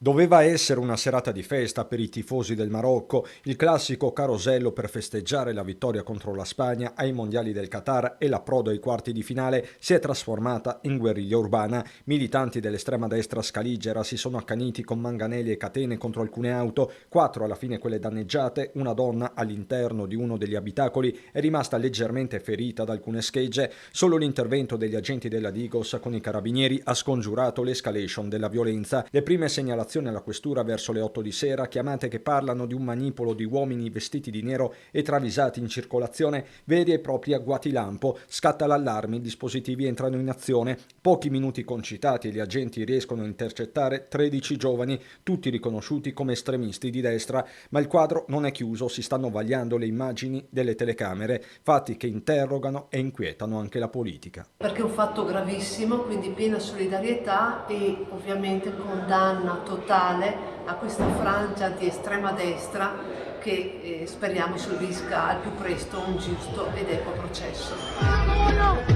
Doveva essere una serata di festa per i tifosi del Marocco, il classico carosello per festeggiare la vittoria contro la Spagna ai mondiali del Qatar e l'approdo ai quarti di finale si è trasformata in guerriglia urbana. Militanti dell'estrema destra scaligera si sono accaniti con manganelli e catene contro alcune auto, 4 alla fine quelle danneggiate, una donna all'interno di uno degli abitacoli è rimasta leggermente ferita da alcune schegge. Solo l'intervento degli agenti della Digos con i carabinieri ha scongiurato l'escalation della violenza. Le prime segnalazioni alla questura verso le 8 di sera, chiamate che parlano di un manipolo di uomini vestiti di nero e travisati in circolazione, veri e propri agguati lampo. Scatta l'allarme, i dispositivi entrano in azione. Pochi minuti concitati e gli agenti riescono a intercettare 13 giovani, tutti riconosciuti come estremisti di destra, ma il quadro non è chiuso, si stanno vagliando le immagini delle telecamere, fatti che interrogano e inquietano anche la politica. Perché è un fatto gravissimo, quindi piena solidarietà e ovviamente condanna totale a questa frangia di estrema destra che speriamo subisca al più presto un giusto ed equo processo.